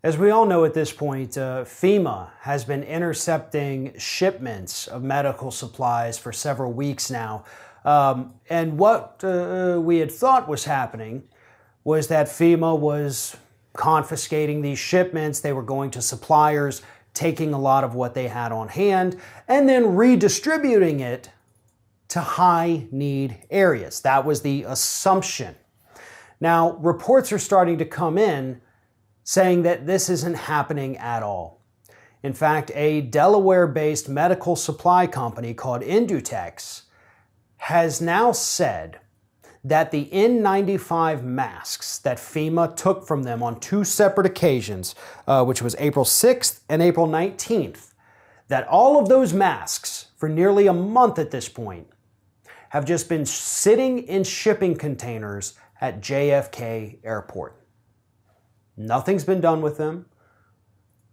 As we all know at this point, FEMA has been intercepting shipments of medical supplies for several weeks now. And what we had thought was happening was that FEMA was confiscating these shipments. They were going to suppliers, taking a lot of what they had on hand, and then redistributing it to high-need areas. That was the assumption. Now, reports are starting to come in saying that this isn't happening at all. In fact, a Delaware-based medical supply company called Indutex has now said that the N95 masks that FEMA took from them on two separate occasions, which was April 6th and April 19th, that all of those masks, for nearly a month at this point, have just been sitting in shipping containers at JFK Airport. Nothing's been done with them.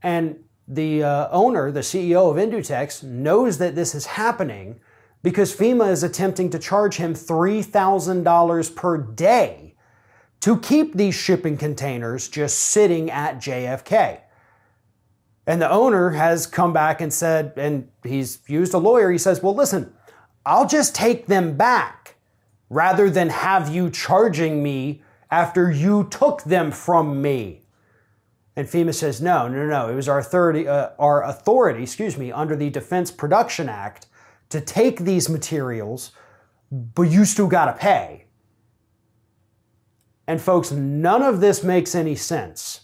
And the owner, the CEO of Indutex, knows that this is happening because FEMA is attempting to charge him $3,000 per day to keep these shipping containers just sitting at JFK. And the owner has come back and said, and he's used a lawyer, he says, well, listen, I'll just take them back rather than have you charging me after you took them from me. And FEMA says, no. It was our authority, under the Defense Production Act to take these materials, but you still got to pay. And folks, none of this makes any sense.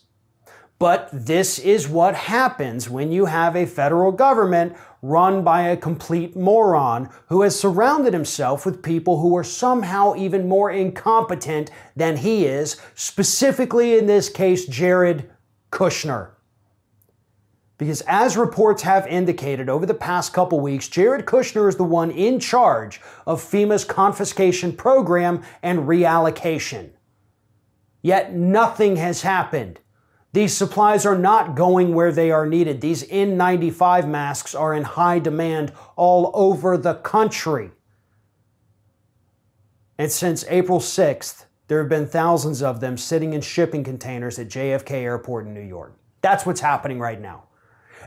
But this is what happens when you have a federal government run by a complete moron who has surrounded himself with people who are somehow even more incompetent than he is, specifically in this case, Jared Kushner. Because as reports have indicated over the past couple weeks, Jared Kushner is the one in charge of FEMA's confiscation program and reallocation. Yet nothing has happened. These supplies are not going where they are needed. These N95 masks are in high demand all over the country. And since April 6th, there have been thousands of them sitting in shipping containers at JFK Airport in New York. That's what's happening right now.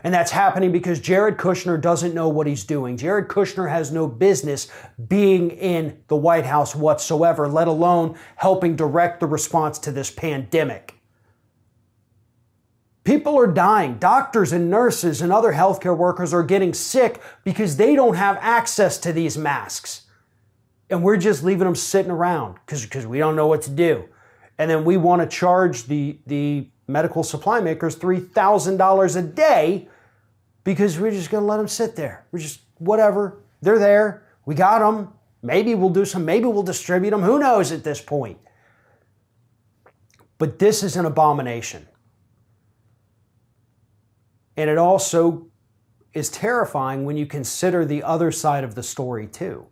And that's happening because Jared Kushner doesn't know what he's doing. Jared Kushner has no business being in the White House whatsoever, let alone helping direct the response to this pandemic. People are dying. Doctors and nurses and other healthcare workers are getting sick because they don't have access to these masks. And we're just leaving them sitting around because we don't know what to do. And then we want to charge the medical supply makers $3,000 a day because we're just going to let them sit there. We're just, whatever. They're there. We got them. Maybe we'll do some, maybe we'll distribute them. Who knows at this point? But this is an abomination. And it also is terrifying when you consider the other side of the story too,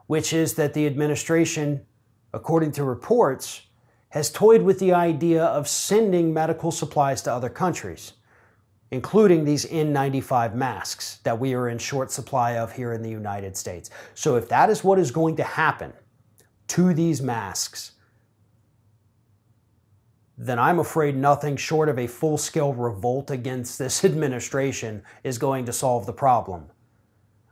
which is that the administration, according to reports, has toyed with the idea of sending medical supplies to other countries, including these N95 masks that we are in short supply of here in the United States. So if that is what is going to happen to these masks, then I'm afraid nothing short of a full-scale revolt against this administration is going to solve the problem.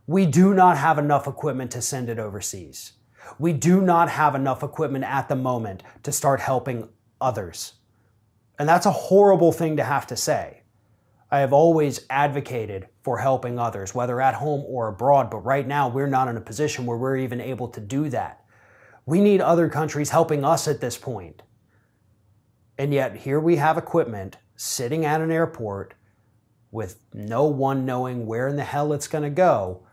We do not have enough equipment to send it overseas. We do not have enough equipment at the moment to start helping others. And that's a horrible thing to have to say. I have always advocated for helping others, whether at home or abroad, but right now we're not in a position where we're even able to do that. We need other countries helping us at this point. And yet here we have equipment sitting at an airport with no one knowing where in the hell it's going to go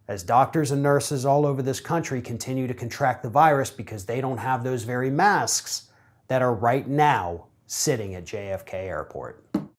as doctors and nurses all over this country continue to contract the virus because they don't have those very masks that are right now sitting at JFK Airport.